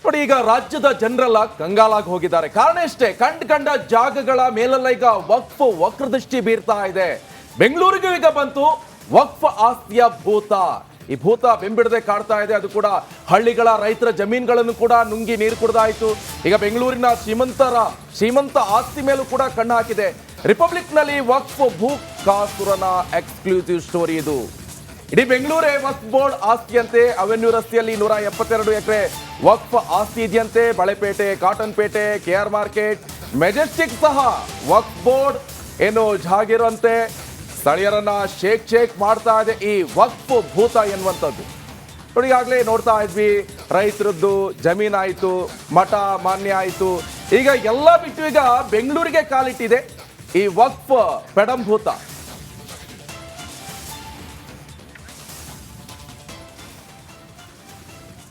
ನೋಡಿ, ಈಗ ರಾಜ್ಯದ ಜನರೆಲ್ಲ ಕಂಗಾಲಾಗಿ ಹೋಗಿದ್ದಾರೆ. ಕಾರಣ ಇಷ್ಟೇ, ಕಂಡ ಜಾಗಗಳ ಮೇಲೆಲ್ಲ ಈಗ ವಕ್ಫ್ ವಕ್ರದೃಷ್ಟಿ ಬೀರ್ತಾ ಇದೆ. ಬೆಂಗಳೂರಿಗೂ ಈಗ ಬಂತು ವಕ್ಫ್ ಆಸ್ತಿಯ ಭೂತ. ಈ ಭೂತ ಬೆಂಬಿಡದೆ ಕಾಡ್ತಾ ಇದೆ. ಅದು ಕೂಡ ಹಳ್ಳಿಗಳ ರೈತರ ಜಮೀನುಗಳನ್ನು ಕೂಡ ನುಂಗಿ ನೀರು ಕುಡಿದಾಯಿತು. ಈಗ ಬೆಂಗಳೂರಿನ ಶ್ರೀಮಂತ ಆಸ್ತಿ ಮೇಲೂ ಕೂಡ ಕಣ್ಣು ಹಾಕಿದೆ. ರಿಪಬ್ಲಿಕ್ ನಲ್ಲಿ ವಕ್ಫ್ ಭೂಕಾಸುರನ ಎಕ್ಸ್ಕ್ಲೂಸಿವ್ ಸ್ಟೋರಿ ಇದು. ಇಡೀ ಬೆಂಗಳೂರೇ ವಕ್ಫ್ ಬೋರ್ಡ್ ಆಸ್ತಿಯಂತೆ. ಅವೆನ್ಯೂ ರಸ್ತೆಯಲ್ಲಿ 172 ಎಕರೆ ವಕ್ಫ್ ಆಸ್ತಿ ಇದೆಯಂತೆ. ಬಳೆಪೇಟೆ, ಕಾಟನ್ ಪೇಟೆ, KR ಮಾರ್ಕೆಟ್, ಮೆಜೆಸ್ಟಿಕ್ ಸಹ ವಕ್ಫ್ ಬೋರ್ಡ್ ಏನು ಜಾಗಿರುವಂತೆ ಸ್ಥಳೀಯರನ್ನ ಶೇಕ್ ಮಾಡ್ತಾ ಇದೆ ಈ ವಕ್ಫ್ ಭೂತ ಎನ್ನುವಂಥದ್ದು. ನೋಡಿ, ಈಗಾಗಲೇ ನೋಡ್ತಾ ಇದ್ವಿ, ರೈತರದ್ದು ಜಮೀನಾಯಿತು, ಮಠ ಮಾನ್ಯ ಆಯಿತು. ಈಗ ಎಲ್ಲ ಬಿಟ್ಟು ಈಗ ಬೆಂಗಳೂರಿಗೆ ಕಾಲಿಟ್ಟಿದೆ ಈ ವಕ್ಫ್ ಪೆಡಂಭೂತ.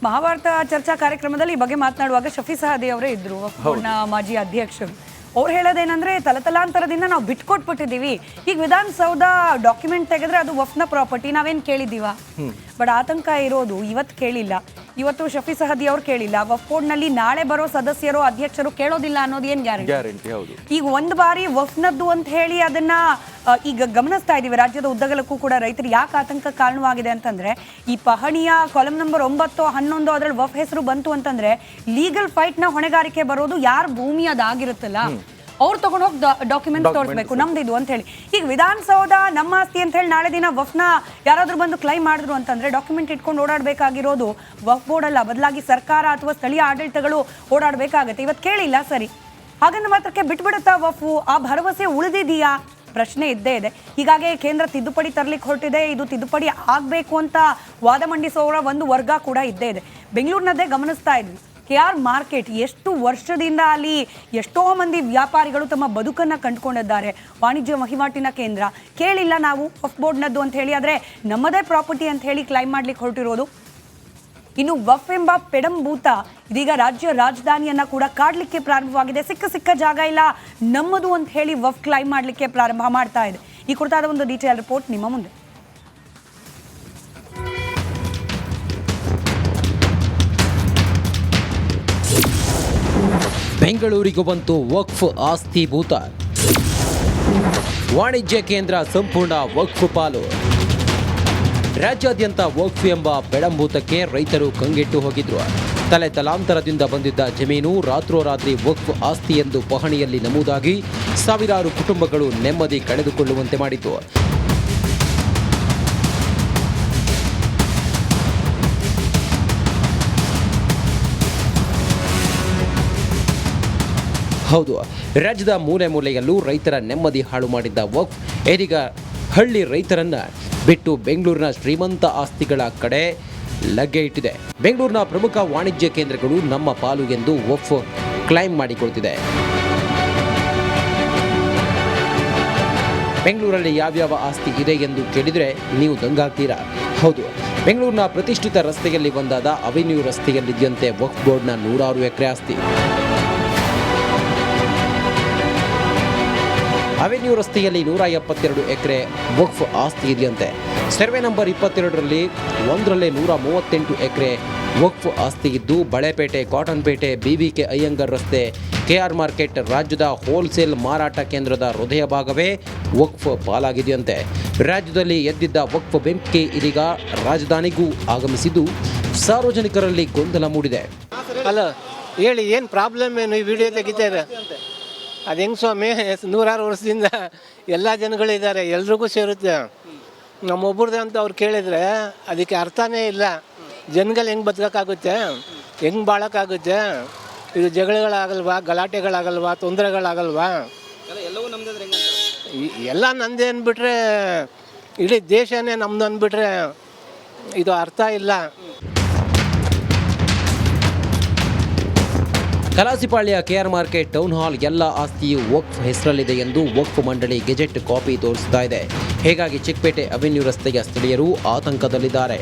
ಮಹಾಭಾರತ ಚರ್ಚಾ ಕಾರ್ಯಕ್ರಮದಲ್ಲಿ ಈ ಬಗ್ಗೆ ಮಾತನಾಡುವಾಗ ಶಫಿ ಸಹದಿ ಅವರೇ ಇದ್ರು, ಮಾಜಿ ಅಧ್ಯಕ್ಷರು. ಅವ್ರು ಹೇಳೋದೇನಂದ್ರೆ, ತಲತಲಾಂತರದಿಂದ ನಾವು ಬಿಟ್ಕೊಟ್ಬಿಟ್ಟಿದ್ದೀವಿ. ಈಗ ವಿಧಾನಸೌಧ ಡಾಕ್ಯುಮೆಂಟ್ ತೆಗೆದ್ರೆ ಅದು ವಫ್ನ ಪ್ರಾಪರ್ಟಿ, ನಾವೇನು ಕೇಳಿದ್ದೀವ? ಬಟ್ ಆತಂಕ ಇರೋದು ಇವತ್ತು ಕೇಳಿಲ್ಲ, ಇವತ್ತು ಶಫಿ ಸಹದಿ ಅವ್ರು ಕೇಳಿಲ್ಲ. ವಫ್ ಬೋರ್ಡ್ನಲ್ಲಿ ನಾಳೆ ಬರೋ ಸದಸ್ಯರು ಅಧ್ಯಕ್ಷರು ಕೇಳೋದಿಲ್ಲ ಅನ್ನೋದು ಏನು ಗ್ಯಾರಂಟಿ? ಈಗ ಒಂದು ಬಾರಿ ವಫ್ನದ್ದು ಅಂತ ಹೇಳಿ ಅದನ್ನ ಈಗ ಗಮನಿಸ್ತಾ ಇದ್ದೀವಿ. ರಾಜ್ಯದ ಉದ್ದಗಲಕ್ಕೂ ಕೂಡ ರೈತರು ಯಾಕೆ ಆತಂಕ ಕಾರಣವಾಗಿದೆ ಅಂತಂದ್ರೆ, ಈ ಪಹಣಿಯ ಕಾಲಮ್ ನಂಬರ್ 9, 11 ಅದ್ರಲ್ಲಿ ವಫ್ ಹೆಸರು ಬಂತು ಅಂತಂದ್ರೆ ಲೀಗಲ್ ಫೈಟ್ ನ ಹೊಣೆಗಾರಿಕೆ ಬರೋದು ಯಾರ ಭೂಮಿ ಅದಾಗಿರುತ್ತಲ್ಲ ಅವ್ರು ತಗೊಂಡು ಹೋಗಿ ಡಾಕ್ಯುಮೆಂಟ್ ತೋರಿಸ್ಬೇಕು ನಮ್ದಿದು ಅಂತ ಹೇಳಿ. ಈಗ ವಿಧಾನಸೌಧ ನಮ್ಮ ಆಸ್ತಿ ಅಂತ ಹೇಳಿ ನಾಳೆ ದಿನ ವಫ್ನ ಯಾರಾದ್ರೂ ಬಂದು ಕ್ಲೈಮ್ ಮಾಡಿದ್ರು ಅಂತಂದ್ರೆ ಡಾಕ್ಯುಮೆಂಟ್ ಇಟ್ಕೊಂಡು ಓಡಾಡಬೇಕಾಗಿರೋದು ವಫ್ ಬೋರ್ಡ್ ಅಲ್ಲ, ಬದಲಾಗಿ ಸರ್ಕಾರ ಅಥವಾ ಸ್ಥಳೀಯ ಆಡಳಿತಗಳು ಓಡಾಡಬೇಕಾಗತ್ತೆ. ಇವತ್ತು ಕೇಳಿಲ್ಲ ಸರಿ, ಹಾಗಂದ್ರೆ ಮಾತ್ರಕ್ಕೆ ಬಿಟ್ಬಿಡುತ್ತಾ ವಫ್? ಆ ಭರವಸೆ ಉಳಿದಿದೆಯಾ? ಪ್ರಶ್ನೆ ಇದ್ದೇ ಇದೆ. ಹೀಗಾಗಿ ಕೇಂದ್ರ ತಿದ್ದುಪಡಿ ತರಲಿಕ್ಕೆ ಹೊರಟಿದೆ. ಇದು ತಿದ್ದುಪಡಿ ಆಗಬೇಕು ಅಂತ ವಾದ ಮಂಡಿಸೋರ ಒಂದು ವರ್ಗ ಕೂಡ ಇದ್ದೇ ಇದೆ. ಬೆಂಗಳೂರಿನದ್ದೇ ಗಮನಿಸ್ತಾ ಇದ್ವಿ, KR ಮಾರ್ಕೆಟ್ ಎಷ್ಟು ವರ್ಷದಿಂದ ಅಲ್ಲಿ ಎಷ್ಟೋ ಮಂದಿ ವ್ಯಾಪಾರಿಗಳು ತಮ್ಮ ಬದುಕನ್ನು ಕಂಡುಕೊಂಡಿದ್ದಾರೆ. ವಾಣಿಜ್ಯ ವಹಿವಾಟಿನ ಕೇಂದ್ರ. ಕೇಳಿಲ್ಲ ನಾವು ವಫ್ ಬೋರ್ಡ್ನದ್ದು ಅಂತ ಹೇಳಿ, ಆದರೆ ನಮ್ಮದೇ ಪ್ರಾಪರ್ಟಿ ಅಂತ ಹೇಳಿ ಕ್ಲೈಮ್ ಮಾಡ್ಲಿಕ್ಕೆ ಹೊರಟಿರೋದು. ಇನ್ನು ವಫ್ ಎಂಬ ಪೆಡಂಭೂತ ಇದೀಗ ರಾಜ್ಯ ರಾಜಧಾನಿಯನ್ನ ಕೂಡ ಕಾಡ್ಲಿಕ್ಕೆ ಪ್ರಾರಂಭವಾಗಿದೆ. ಸಿಕ್ಕ ಜಾಗ ಇಲ್ಲ ನಮ್ಮದು ಅಂತ ಹೇಳಿ ವಫ್ ಕ್ಲೈಮ್ ಮಾಡಲಿಕ್ಕೆ ಪ್ರಾರಂಭ ಮಾಡ್ತಾ ಇದೆ. ಈ ಕುರಿತಾದ ಒಂದು ಡೀಟೇಲ್ ರಿಪೋರ್ಟ್ ನಿಮ್ಮ ಮುಂದೆ. ಬೆಂಗಳೂರಿಗೂ ಬಂತು ವಕ್ಫ್ ಆಸ್ತಿ ಭೂತ. ವಾಣಿಜ್ಯ ಕೇಂದ್ರ ಸಂಪೂರ್ಣ ವಕ್ಫ್ ಪಾಲು. ರಾಜ್ಯಾದ್ಯಂತ ವಕ್ಫ್ ಎಂಬ ಬೆಡಂಭೂತಕ್ಕೆ ರೈತರು ಕಂಗೆಟ್ಟು ಹೋಗಿದ್ರು. ತಲಾಂತರದಿಂದ ಬಂದಿದ್ದ ಜಮೀನು ರಾತ್ರೋರಾತ್ರಿ ವಕ್ಫ್ ಆಸ್ತಿ ಎಂದು ಪಹಣಿಯಲ್ಲಿ ನಮೂದಾಗಿ ಸಾವಿರಾರು ಕುಟುಂಬಗಳು ನೆಮ್ಮದಿ ಕಳೆದುಕೊಳ್ಳುವಂತೆ ಮಾಡಿತು. ಹೌದು, ರಾಜ್ಯದ ಮೂಲೆ ಮೂಲೆಯಲ್ಲೂ ರೈತರ ನೆಮ್ಮದಿ ಹಾಳು ಮಾಡಿದ್ದ ವಕ್ಫ್ ಇದೀಗ ಹಳ್ಳಿ ರೈತರನ್ನ ಬಿಟ್ಟು ಬೆಂಗಳೂರಿನ ಶ್ರೀಮಂತ ಆಸ್ತಿಗಳ ಕಡೆ ಲಗ್ಗೆ ಇಟ್ಟಿದೆ. ಬೆಂಗಳೂರಿನ ಪ್ರಮುಖ ವಾಣಿಜ್ಯ ಕೇಂದ್ರಗಳು ನಮ್ಮ ಪಾಲು ಎಂದು ವಕ್ಫ್ ಕ್ಲೈಮ್ ಮಾಡಿಕೊಳ್ತಿದೆ. ಬೆಂಗಳೂರಲ್ಲಿ ಯಾವ್ಯಾವ ಆಸ್ತಿ ಇದೆ ಎಂದು ಕೇಳಿದರೆ ನೀವು ದಂಗಾಗ್ತೀರಾ. ಹೌದು, ಬೆಂಗಳೂರಿನ ಪ್ರತಿಷ್ಠಿತ ರಸ್ತೆಯಲ್ಲಿ ಒಂದಾದ ಅವೆನ್ಯೂ ರಸ್ತೆಯಲ್ಲಿದ್ದಂತೆ ವಕ್ಫ್ ಬೋರ್ಡ್ನ 106 ಎಕರೆ ಆಸ್ತಿ. ಅವೆನ್ಯೂ ರಸ್ತೆಯಲ್ಲಿ 172 ಎಕರೆ ವಕ್ಫ್ ಆಸ್ತಿ ಇದೆಯಂತೆ. ಸರ್ವೆ ನಂಬರ್ 22ರಲ್ಲಿ 138 ಎಕರೆ ವಕ್ಫ್ ಆಸ್ತಿ ಇದ್ದು, ಬಳೆಪೇಟೆ, ಕಾಟನ್ ಪೇಟೆ, BBK ಅಯ್ಯಂಗರ್ ರಸ್ತೆ, KR ಮಾರ್ಕೆಟ್ ರಾಜ್ಯದ ಹೋಲ್ಸೇಲ್ ಮಾರಾಟ ಕೇಂದ್ರದ ಹೃದಯ ಭಾಗವೇ ವಕ್ಫ್ ಪಾಲಾಗಿದೆಯಂತೆ. ರಾಜ್ಯದಲ್ಲಿ ಎದ್ದಿದ್ದ ವಕ್ಫ್ ಬೆಂಕಿ ಇದೀಗ ರಾಜಧಾನಿಗೂ ಆಗಮಿಸಿದ್ದು ಸಾರ್ವಜನಿಕರಲ್ಲಿ ಗೊಂದಲ ಮೂಡಿದೆ. ಅಲ್ಲ ಹೇಳಿ, ಏನು ಪ್ರಾಬ್ಲಮ್ ಏನು? ಈ ವಿಡಿಯೋ ತೆಗಿತಾರೆ ಅದು ಹೆಂಗೆ ಸ್ವಾಮಿ? 106 ವರ್ಷದಿಂದ ಎಲ್ಲ ಜನಗಳಿದ್ದಾರೆ, ಎಲ್ರಿಗೂ ಸೇರುತ್ತೆ. ನಮ್ಮೊಬ್ಬರದೇ ಅಂತ ಅವ್ರು ಕೇಳಿದರೆ ಅದಕ್ಕೆ ಅರ್ಥನೇ ಇಲ್ಲ. ಜನಗಳು ಹೆಂಗೆ ಬದುಕೋಕ್ಕಾಗುತ್ತೆ, ಹೆಂಗೆ ಬಾಳೋಕ್ಕಾಗುತ್ತೆ? ಇದು ಜಗಳಗಳಾಗಲ್ವಾ, ಗಲಾಟೆಗಳಾಗಲ್ವಾ, ತೊಂದರೆಗಳಾಗಲ್ವಾ? ಎಲ್ಲ ನಂದೇ ಅಂದ್ಬಿಟ್ರೆ, ಇಡೀ ದೇಶನೇ ನಮ್ಮದು ಅಂದ್ಬಿಟ್ರೆ ಇದು ಅರ್ಥ ಇಲ್ಲ. Kalasipalya KR market town hall ಎಲ್ಲ ಆಸ್ತಿಯು ವಕ್ಫ್ ಹೆಸರಲ್ಲಿದೆ ಎಂದು ವಕ್ಫ್ ಮಂಡಳಿ ಗೆಜೆಟ್ ಕಾಪಿ ತೋರಿಸ್ತಾ ಇದೆ. ಹೀಗಾಗಿ ಚಿಕ್ಕಪೇಟೆ ಅವೆನ್ಯೂ ರಸ್ತೆಯ ಸ್ಥಳೀಯರು ಆತಂಕದಲ್ಲಿದ್ದಾರೆ.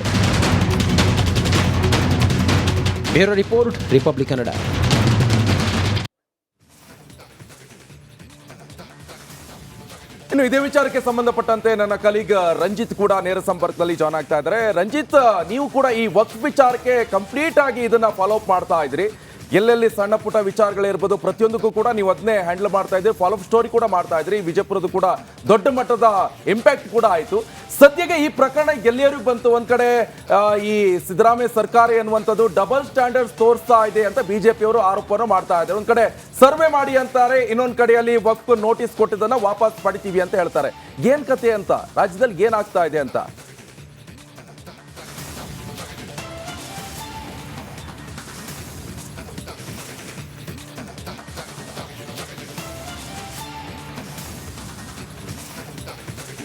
Bureau report, Republic Kannada. ಇನ್ನು ಇದೇ ವಿಚಾರಕ್ಕೆ ಸಂಬಂಧಪಟ್ಟಂತೆ ನನ್ನ ಕಲೀಗ್ ರಂಜಿತ್ ಕೂಡ ನೇರ ಸಂಪರ್ಕದಲ್ಲಿ ಜಾಯ್ನ್ ಆಗ್ತಾ ಇದ್ದಾರೆ. ರಂಜಿತ್, ನೀವು ಕೂಡ ಈ ವಕ್ಫ್ ವಿಚಾರಕ್ಕೆ ಕಂಪ್ಲೀಟ್ ಆಗಿ ಇದನ್ನ ಫಾಲೋ ಅಪ್ ಮಾಡ್ತಾ ಇದ್ರಿ. ಎಲ್ಲೆಲ್ಲಿ ಸಣ್ಣ ಪುಟ್ಟ ವಿಚಾರಗಳಿರ್ಬೋದು ಪ್ರತಿಯೊಂದಕ್ಕೂ ಕೂಡ ನೀವು ಅದನ್ನೇ ಹ್ಯಾಂಡಲ್ ಮಾಡ್ತಾ ಇದ್ರಿ, ಫಾಲೋ ಅಪ್ ಸ್ಟೋರಿ ಕೂಡ ಮಾಡ್ತಾ ಇದ್ರಿ. ವಿಜಯಪುರದ ಕೂಡ ದೊಡ್ಡ ಮಟ್ಟದ ಇಂಪ್ಯಾಕ್ಟ್ ಕೂಡ ಆಯಿತು. ಸದ್ಯಕ್ಕೆ ಈ ಪ್ರಕರಣ ಎಲ್ಲಿಯವರೆಗೂ ಬಂತು? ಒಂದ್ ಕಡೆ ಈ ಸಿದ್ದರಾಮಯ್ಯ ಸರ್ಕಾರ ಎನ್ನುವಂಥದ್ದು ಡಬಲ್ ಸ್ಟ್ಯಾಂಡರ್ಡ್ಸ್ ತೋರಿಸ್ತಾ ಇದೆ ಅಂತ ಬಿಜೆಪಿಯವರು ಆರೋಪವನ್ನು ಮಾಡ್ತಾ ಇದ್ದಾರೆ. ಒಂದ್ ಕಡೆ ಸರ್ವೆ ಮಾಡಿ ಅಂತಾರೆ, ಇನ್ನೊಂದ್ ಕಡೆಯಲ್ಲಿ ವಕ್ಫ್ ನೋಟಿಸ್ ಕೊಟ್ಟಿದ್ದನ್ನ ವಾಪಸ್ ಪಡಿತೀವಿ ಅಂತ ಹೇಳ್ತಾರೆ. ಏನ್ ಕತೆ ಅಂತ, ರಾಜ್ಯದಲ್ಲಿ ಏನಾಗ್ತಾ ಇದೆ ಅಂತ?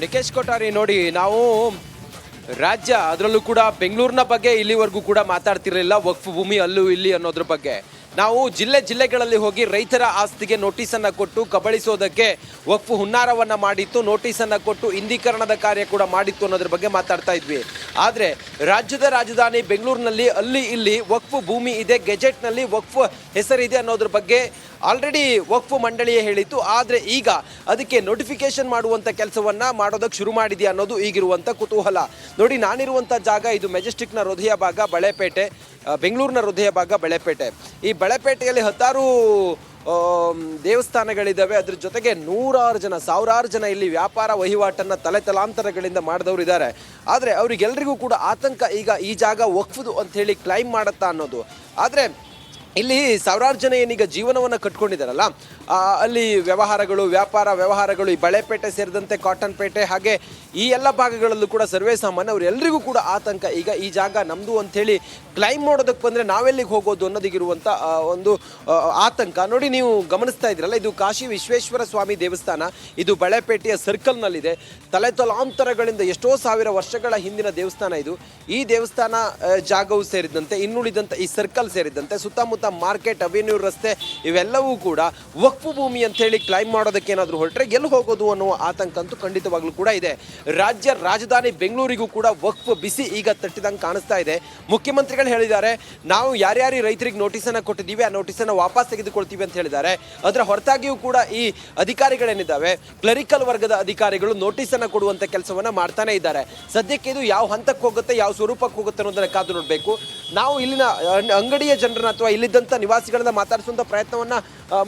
ನಿಕೇಶ್ ಕೊಠಾರಿ, ನೋಡಿ, ನಾವು ರಾಜ್ಯ ಅದರಲ್ಲೂ ಕೂಡ ಬೆಂಗಳೂರಿನ ಬಗ್ಗೆ ಇಲ್ಲಿವರೆಗೂ ಕೂಡ ಮಾತಾಡ್ತಿರಲಿಲ್ಲ. ವಕ್ಫ್ ಭೂಮಿ ಅಲ್ಲೂ ಇಲ್ಲಿ ಅನ್ನೋದ್ರ ಬಗ್ಗೆ ನಾವು ಜಿಲ್ಲೆಗಳಲ್ಲಿ ಹೋಗಿ ರೈತರ ಆಸ್ತಿಗೆ ನೋಟಿಸನ್ನು ಕೊಟ್ಟು ಕಬಳಿಸೋದಕ್ಕೆ ವಕ್ಫ್ ಹುನ್ನಾರವನ್ನ ಮಾಡಿತ್ತು, ನೋಟಿಸನ್ನು ಕೊಟ್ಟು ಇಂದೀಕರಣದ ಕಾರ್ಯ ಕೂಡ ಮಾಡಿತ್ತು ಅನ್ನೋದ್ರ ಬಗ್ಗೆ ಮಾತಾಡ್ತಾ ಇದ್ವಿ. ಆದರೆ ರಾಜ್ಯದ ರಾಜಧಾನಿ ಬೆಂಗಳೂರಿನಲ್ಲಿ ಅಲ್ಲಿ ಇಲ್ಲಿ ವಕ್ಫ್ ಭೂಮಿ ಇದೆ, ಗೆಜೆಟ್ನಲ್ಲಿ ವಕ್ಫ್ ಹೆಸರಿದೆ ಅನ್ನೋದ್ರ ಬಗ್ಗೆ ಆಲ್ರೆಡಿ ವಕ್ಫ್ ಮಂಡಳಿಯೇ ಹೇಳಿತ್ತು. ಆದರೆ ಈಗ ಅದಕ್ಕೆ ನೋಟಿಫಿಕೇಶನ್ ಮಾಡುವಂಥ ಕೆಲಸವನ್ನ ಮಾಡೋದಕ್ಕೆ ಶುರು ಮಾಡಿದೆಯಾ ಅನ್ನೋದು ಈಗಿರುವಂಥ ಕುತೂಹಲ. ನೋಡಿ, ನಾನಿರುವಂಥ ಜಾಗ ಇದು ಮೆಜೆಸ್ಟಿಕ್ನ ಹೃದಯ ಭಾಗ ಬಳೆಪೇಟೆ, ಬೆಂಗಳೂರಿನ ಹೃದಯ ಭಾಗ ಬಳೆಪೇಟೆ. ಈ ಬಳೆಪೇಟೆಯಲ್ಲಿ 10 ದೇವಸ್ಥಾನಗಳಿದ್ದಾವೆ. ಅದ್ರ ಜೊತೆಗೆ ಸಾವಿರಾರು ಜನ ಇಲ್ಲಿ ವ್ಯಾಪಾರ ವಹಿವಾಟನ್ನು ತಲೆತಲಾಂತರಗಳಿಂದ ಮಾಡಿದವರು ಇದ್ದಾರೆ. ಆದರೆ ಅವರಿಗೆಲ್ಲರಿಗೂ ಕೂಡ ಆತಂಕ, ಈಗ ಈ ಜಾಗ ವಕ್ಫ್ದು ಅಂತ ಹೇಳಿ ಕ್ಲೈಮ್ ಮಾಡುತ್ತಾ ಅನ್ನೋದು. ಆದರೆ ಇಲ್ಲಿ ಸಾವಿರಾರು ಜನ ಏನೀಗ ಜೀವನವನ್ನು ಕಟ್ಕೊಂಡಿದ್ದಾರಲ್ಲ, ಅಲ್ಲಿ ವ್ಯಾಪಾರ ವ್ಯವಹಾರಗಳು ಈ ಬಳೆಪೇಟೆ ಸೇರಿದಂತೆ ಕಾಟನ್ ಪೇಟೆ ಹಾಗೆ ಈ ಎಲ್ಲ ಭಾಗಗಳಲ್ಲೂ ಕೂಡ ಸರ್ವೇ ಸಾಮಾನ್ಯ ಅವರೆಲ್ಲರಿಗೂ ಕೂಡ ಆತಂಕ. ಈಗ ಈ ಜಾಗ ನಮ್ಮದು ಅಂಥೇಳಿ ಕ್ಲೈಮ್ ಮಾಡೋದಕ್ಕೆ ಬಂದರೆ ನಾವೆಲ್ಲಿಗೆ ಹೋಗೋದು ಅನ್ನೋದಿಗಿರುವಂಥ ಒಂದು ಆತಂಕ. ನೋಡಿ, ನೀವು ಗಮನಿಸ್ತಾ ಇದ್ರಲ್ಲ, ಇದು ಕಾಶಿ ವಿಶ್ವೇಶ್ವರ ಸ್ವಾಮಿ ದೇವಸ್ಥಾನ. ಇದು ಬಳೆಪೇಟೆಯ ಸರ್ಕಲ್ನಲ್ಲಿದೆ. ತಲೆತಲಾಂತರಗಳಿಂದ ಎಷ್ಟೋ ಸಾವಿರ ವರ್ಷಗಳ ಹಿಂದಿನ ದೇವಸ್ಥಾನ ಇದು. ಈ ದೇವಸ್ಥಾನ ಜಾಗವು ಸೇರಿದಂತೆ ಇನ್ನುಳಿದಂಥ ಈ ಸರ್ಕಲ್ ಸೇರಿದಂತೆ ಸುತ್ತಮುತ್ತ ಮಾರ್ಕೆಟ್, ಅವೆನ್ಯೂ ರಸ್ತೆ ಇವೆಲ್ಲವೂ ಕೂಡ ವಕ್ಫ್ ಭೂಮಿ ಅಂತ ಹೇಳಿ ಕ್ಲೈಮ್ ಮಾಡೋದಕ್ಕೆ ಏನಾದರೂ ಹೊರಟ್ರೆ ಎಲ್ಲಿ ಹೋಗೋದು ಅನ್ನುವ ಆತಂಕ ಅಂತೂ ಖಂಡಿತವಾಗ್ಲೂ ಕೂಡ ಇದೆ. ರಾಜ್ಯ ರಾಜಧಾನಿ ಬೆಂಗಳೂರಿಗೂ ಕೂಡ ವಕ್ಫ್ ಬಿಸಿ ಈಗ ತಟ್ಟಿದಂಗೆ ಕಾಣಿಸ್ತಾ ಇದೆ. ಮುಖ್ಯಮಂತ್ರಿಗಳು ಹೇಳಿದ್ದಾರೆ, ನಾವು ಯಾರ್ಯಾರು ರೈತರಿಗೆ ನೋಟಿಸನ್ನು ಕೊಟ್ಟಿದ್ದೀವಿ ಆ ನೋಟಿಸನ್ನು ವಾಪಸ್ ತೆಗೆದುಕೊಳ್ತೀವಿ ಅಂತ ಹೇಳಿದ್ದಾರೆ. ಅದರ ಹೊರತಾಗಿಯೂ ಕೂಡ ಈ ಅಧಿಕಾರಿಗಳೇನಿದ್ದಾವೆ, ಕ್ಲರಿಕಲ್ ವರ್ಗದ ಅಧಿಕಾರಿಗಳು ನೋಟಿಸನ್ನು ಕೊಡುವಂಥ ಕೆಲಸವನ್ನು ಮಾಡ್ತಾನೆ ಇದ್ದಾರೆ. ಸದ್ಯಕ್ಕೆ ಇದು ಯಾವ ಹಂತಕ್ಕೆ ಹೋಗುತ್ತೆ, ಯಾವ ಸ್ವರೂಪಕ್ಕೆ ಹೋಗುತ್ತೆ ಅನ್ನೋದನ್ನು ಕಾದು ನೋಡಬೇಕು. ನಾವು ಇಲ್ಲಿನ ಅಂಗಡಿಯ ಜನರನ್ನ ಅಥವಾ ಇಲ್ಲಿದ್ದಂಥ ನಿವಾಸಿಗಳನ್ನ ಮಾತಾಡಿಸುವಂಥ ಪ್ರಯತ್ನವನ್ನು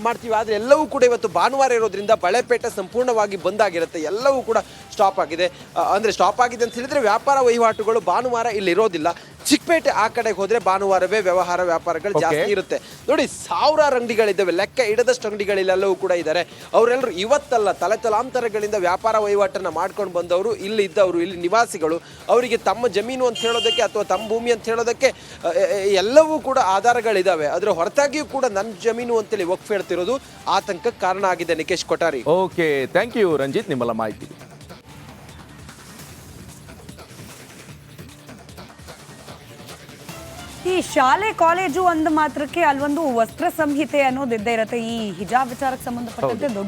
ಮಾಡ್ತೀವಿ. ಆದರೆ ಎಲ್ಲವೂ ಕೂಡ ಇವತ್ತು ಭಾನುವಾರ ಇರೋದ್ರಿಂದ ಬಳೆಪೇಟೆ ಸಂಪೂರ್ಣವಾಗಿ ಬಂದ್ ಆಗಿರುತ್ತೆ. ಎಲ್ಲವೂ ಕೂಡ ಸ್ಟಾಪ್ ಆಗಿದೆ. ಅಂದರೆ ಸ್ಟಾಪ್ ಆಗಿದೆ ಅಂತ ಹೇಳಿದ್ರೆ ವ್ಯಾಪಾರ ವಹಿವಾಟುಗಳು ಭಾನುವಾರ ಇಲ್ಲಿ ಇರೋದಿಲ್ಲ. ಚಿಕ್ಕಪೇಟೆ ಆ ಕಡೆಗೆ ಹೋದ್ರೆ ಭಾನುವಾರವೇ ವ್ಯಾಪಾರಗಳು ಜಾಸ್ತಿ ಇರುತ್ತೆ. ನೋಡಿ, ಸಾವಿರಾರು ಅಂಗಡಿಗಳಿದ್ದಾವೆ, ಲೆಕ್ಕ ಇಡದಷ್ಟು ಅಂಗಡಿಗಳೆಲ್ಲವೂ ಕೂಡ ಇದ್ದಾರೆ. ಅವರೆಲ್ಲರೂ ಇವತ್ತಲ್ಲ ತಲೆತಲಾಂತರಗಳಿಂದ ವ್ಯಾಪಾರ ವಹಿವಾಟನ್ನು ಮಾಡ್ಕೊಂಡು ಬಂದವರು, ಇಲ್ಲಿ ಇದ್ದವರು, ಇಲ್ಲಿ ನಿವಾಸಿಗಳು. ಅವರಿಗೆ ತಮ್ಮ ಜಮೀನು ಅಂತ ಹೇಳೋದಕ್ಕೆ ಅಥವಾ ತಮ್ಮ ಭೂಮಿ ಅಂತ ಹೇಳೋದಕ್ಕೆ ಎಲ್ಲವೂ ಕೂಡ ಆಧಾರಗಳಿದ್ದಾವೆ. ಅದರ ಹೊರತಾಗಿಯೂ ಕೂಡ ನನ್ನ ಜಮೀನು ಅಂತೇಳಿ ವಕ್ಫ್ ಹೇಳ್ತಿರೋದು ಆತಂಕಕ್ಕೆ ಕಾರಣ ಆಗಿದೆ. Nikesh Kothari. Okay, thank you Ranjith, ನಿಮ್ಮೆಲ್ಲ ಮಾಹಿತಿ. ಈ ಶಾಲೆ ಕಾಲೇಜು ಅಂದ ಮಾತ್ರಕ್ಕೆ ಅಲ್ಲೊಂದು ವಸ್ತ್ರ ಸಂಹಿತೆ ಅನ್ನೋದು ಇದ್ದೇ ಇರುತ್ತೆ. ಈ ಹಿಜಾಬ್ ವಿಚಾರಕ್ಕೆ ಸಂಬಂಧಪಟ್ಟಂತೆ ದೊಡ್ಡ